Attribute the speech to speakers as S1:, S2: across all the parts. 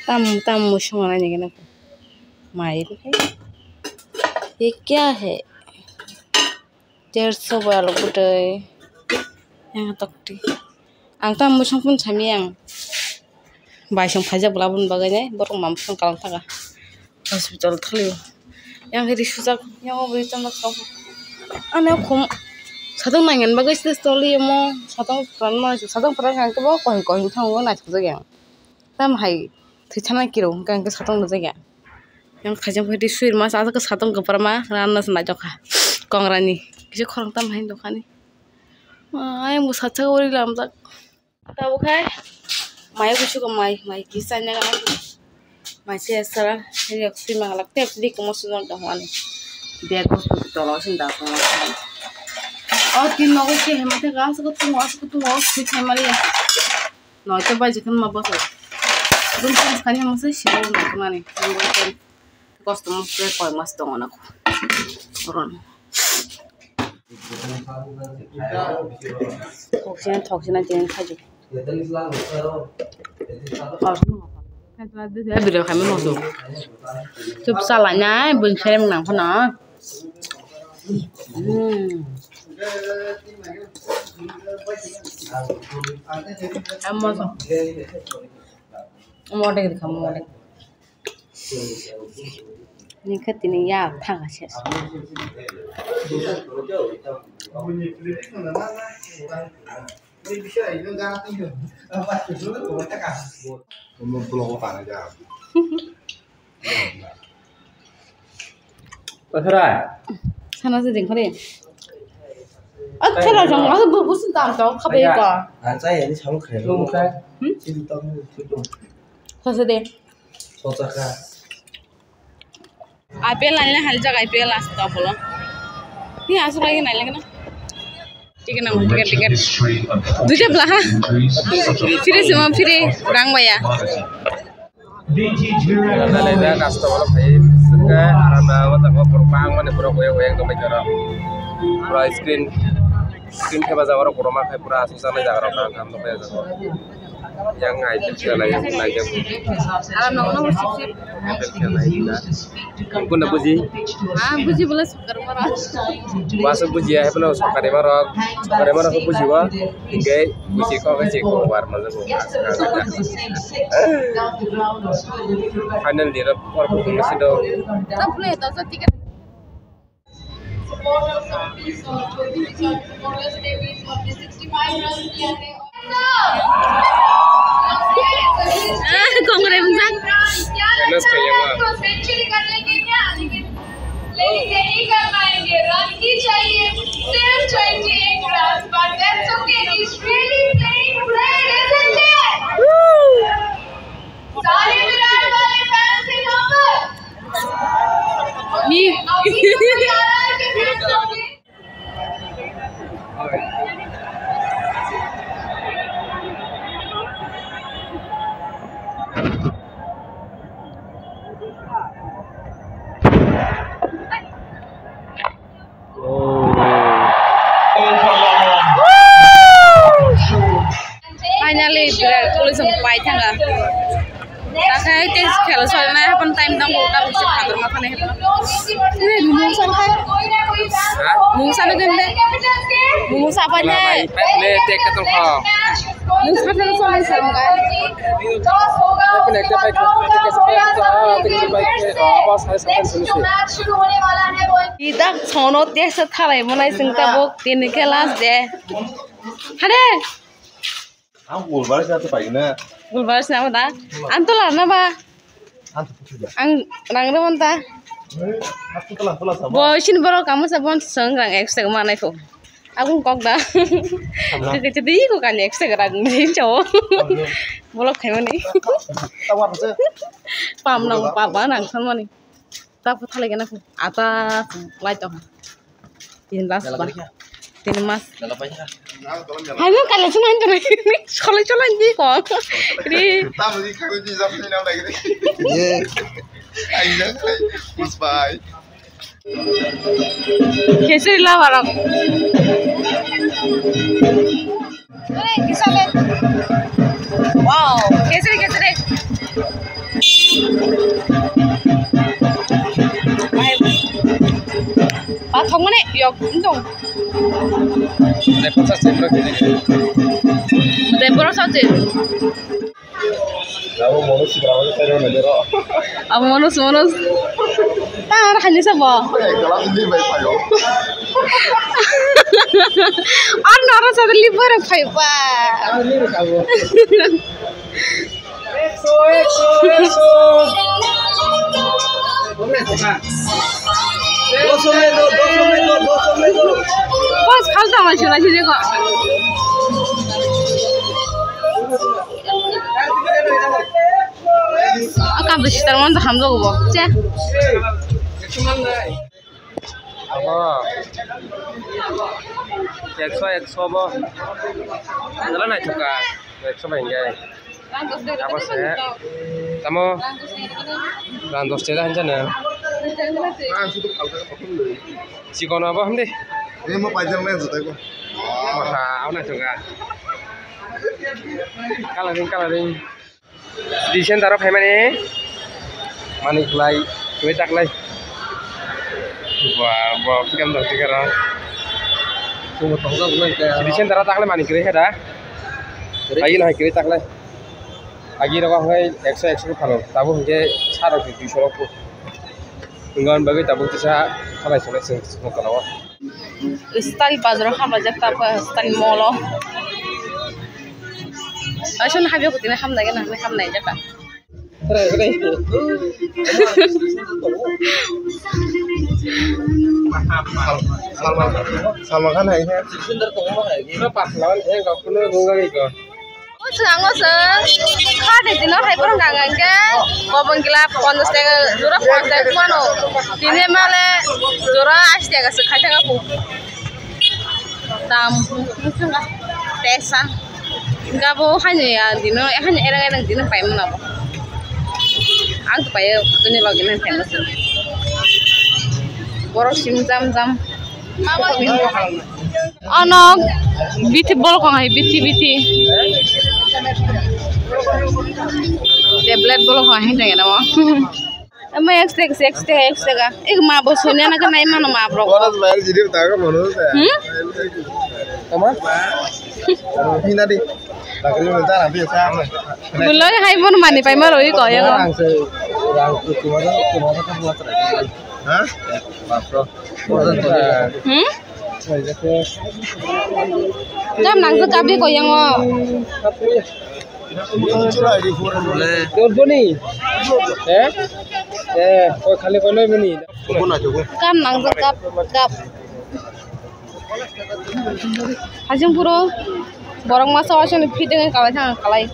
S1: तम तम मुशमाना नहीं ना मायर है ये क्या है 150 वाला बुटे yang tokti ang tam musang pun sami yang baisang pajak belabun bagainya borong mampung kalang taga hospital thliu yang hedi sujak yang obri tamak kau ane khum sadang nangen bagai stes toli mo sadang pran kan ke bo kohin thang na chujak yang tam hai thithana kiro kan ke sadang na jaga yang khajang hedi suir mas asa ke sadang ke parma ranna sna jokha kongrani kise khorang tam hai dokani ay mo sacha ori lam tak tahu kai mai kuchu ko mai kisanya kan mai se sara ini aksi mangalak tep di kemusuhan dahwani biar ko tolosin da ko और तीन लोगों के हिम्मत है गास को तुम और ठीक है मरी नौ तो बाजी kan ma bos dum kan kan yang masa sih mau nak mana nih kostum saya kau mas dong aku orang 톡신한 쟁 타지. Saya beli kami masuk. Cup salahnya bun saya menang pernah. Kamu masuk. Mau deh kamu mau deh. Ini ketini ya thang aja. Sana sedang kali. Kalau jangan aku bukan tahu tahu kapan ya?
S2: Saya ini sama kerja.
S1: Kau sedang? IPL lainnya hal jaga IPL asta pula. Ini asal lagi naik lagi na. Tiket nama tiket. Dua belah. Fire semua fire orang bayar.
S2: Ada lagi customer saya suka karena apa perubahan mana perubahan yang kami cara. Pura screen ke bazar orang kurang makai pura susah nih jaga orang kan tuh bayar jaga. Yang ngaji segala yang ngaji.
S1: Alam nama sip.
S2: Aku nak puji.
S1: Puji boleh sukar marah.
S2: Masuk puji ya, pernah sukar marah aku puji wah. Tiga puji kau kecik kau war malah kau. Final dia orang pun masih do.
S1: Tak boleh, tak usah tiket. Congrats.
S2: Enak kayaknya.
S3: लेकिन नहीं कर पाएंगे run की चाहिए सिर्फ 28 runs but that's okay he's really playing great isn't it सारे विराट वाले fans यहाँ पर अभी तो यार के फैंस होंगे
S1: Finally, tulis sampai tangga. Takai tes kalau soalnya apa time tang buka bisa kantor makan nih. Ini mungsan kan? Mungsan itu deh. Mungsan apa nya?
S2: Le tek ketul kau.
S1: Mungsan itu soalnya sama kan?
S2: Tapi nak cepat apa saya solusi.
S1: Kita sono tiasa thalai mulai singta bok tin kelas deh. Hade.
S4: Aku balas satu pagi na.
S1: Gulbaras na ba? Antola na ba? Ang rang naman ta.
S4: Aku telah sama.
S1: Bosin baro kamu sabon sang rang extra mana itu? Aku kok dah. Jadi aku kan extra rang ni cowok. Bolok kayak mana?
S4: Tawar saja.
S1: Pam nang papa nang sama ni. Tak putih lagi nak. Ata light tu. Tin las ba? Tin mas. Hanya kalau cuma itu nih, kalau cuma ini kok, ini.
S4: Tahu sih kalau di zaman ini apa lagi? Yeah, ayo, bye.
S1: Keseri lah barang. Boleh, kisah le. Wow, keseri. thong mana yok dong
S2: Lepas saya pernah gini.
S1: debor saja
S2: Lalu mau sih berapa saya udah dero.
S1: apa manus tar hanya sabo
S4: Kalau ini baik ayo.
S1: orang satu libur apa
S2: Exo.
S1: bos falta masih lagi juga akan bersitar mana hamzah gua cek
S2: Apa? Exo boh. Jalan aja kak. Exo bengkai. Apa sih? Kamu rantos ceda aja nih.
S4: Sudah kalau aku dulu.
S2: Si kono apa deh?
S4: Ini mau pajang nih sudah aku.
S2: Masa awalnya juga. Kalaring. Di sini taruh mana? Manik lay, kuetak lay. Wah, kita mau tiga orang.
S4: Tunggu gue kayak.
S2: Di sini taruh tak lay manik kiri ada. Lagi naik kiri tak lay. Lagi orang hai exo kalau tabu mungkin sarok di sorok. Enggak bagi tabu itu saya kalau semua kalau.
S1: stari bazar hamla jakta apa stari molo Asyik nak habis aku tina ham lagi nak ham naik jaka.
S4: Salman Khan hai hai.
S2: Pas lawan kau punya gunga gitu.
S1: Kada dino hai porong gangan ke gobong gila pondos tega jura pondos kumano dini male jura astia ga sekhaja ga ku tam musunga tesa gabo hanya ya dino hanya erang dino pai mana bo ang tu pai kene lagi nan famous borok sim jam anak biti bol ko hai biti tablet bol ko hai tanga mo ama extra ga ek ma bo sonya na ka nai mana ma bro
S4: Orang bayar jadi tahu mana sih?
S2: Kamu?
S4: Ini tadi. Lagi minta nanti sama.
S1: bulan hai bon mani pai ma roi ko ya ko
S2: Kemana kan buat terakhir?
S4: Hah?
S2: Bro.
S1: jam nang ka kabe ko yang mo
S4: Curah di forum boleh.
S2: Dorbo nih. Kau kali kau ini.
S4: Kau nak cukup.
S1: kam nang ka kap hajung puro borong masa wasin fitting kalai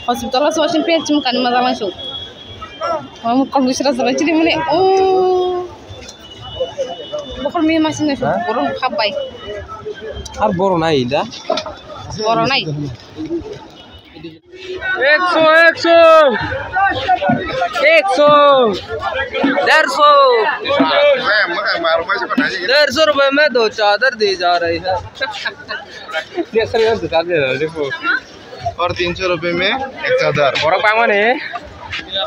S1: hospital so wasin pe chum kan maza langsung mau kalau bisa rasa jadi mana oh bukan mi masih nasi borong kabai
S2: Ar boro nai dah.
S1: borong nai
S2: Exo. 150
S4: Makan malu masih pernah aja.
S2: 150 रुपए में 2 चादर दी जा रही है ये sir ये दुकान दे देखो
S4: और 300 रुपए में एक चादर.
S2: orang pangan nih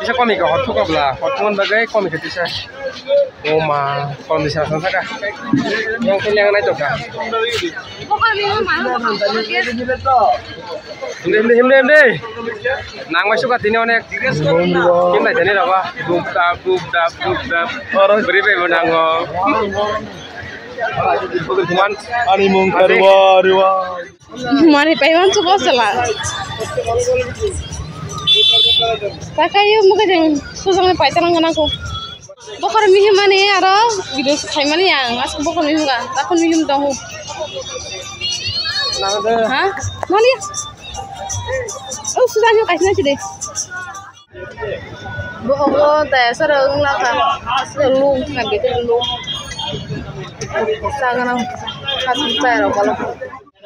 S2: bisa komik kok tuh kabla hotuan bagai komik bisa oma kalau bisa langsung saja yang kalian naik tuh kan
S1: bukan mi mana
S2: himde nang masuk ke sini onek kita jadi apa dub dap orang beri menang cuman
S4: Animung karwa.
S1: mari paiman tu kau salah Pakai muka jangan susah nih paitan ngan aku. Bukan mihim mana ya ada video kayak mana yang asal bukan mihim kan? Takkan mihim tahu. Hah? Mana ya? Oh susahnya kasih nasi deh. Bukan teh serang lah kan. Selung ngambil selung. Sangat kasih saya kalau.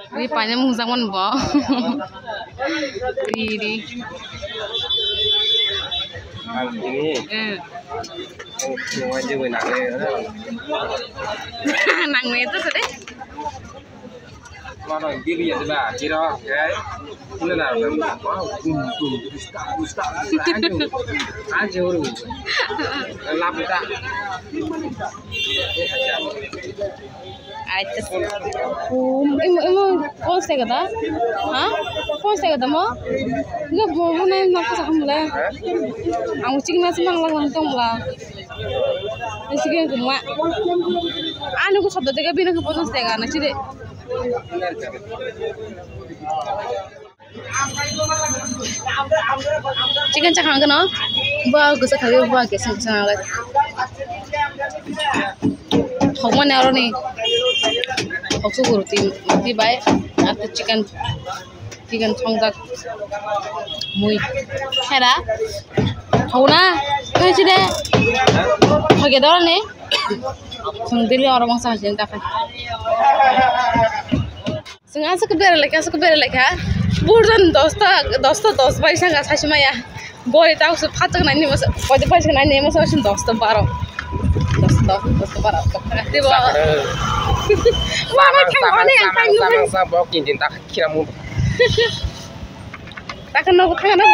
S1: Ini panjang mengusangkan boh. Ini.
S2: ini semua aja gue
S1: nang itu sedih
S2: mana diri ya sudah kira oke Ini lah, dusta, aja orang, lap tak.
S1: Aja. Imo kos tega dah? Hah? Kos tega dah mo? Enggak mau naik nak saham lah. Ang cing nasi mang lang tong lah. Sige kumwa. Ano ko sabda tega bina ko posos tega na chide. Chicken chakang kano? Ba gusa khabe ba kesang kesang ala. Thongman aro ni. Thoksu guru ti bai at chicken thongjak mui. Hera? Thona? Kai chide? Thage dor ne? Thongdili aro mangsa hajen ta khai. Sunga su kubera leka burdan dosta paisa ga sashima ya boy ta su phatak nani mas pode paisa nani mas asin dosta 12 ti bo wa ma thang ani ang thang nu
S2: Sa bok kin tak kira mu.
S1: ta kan no thang na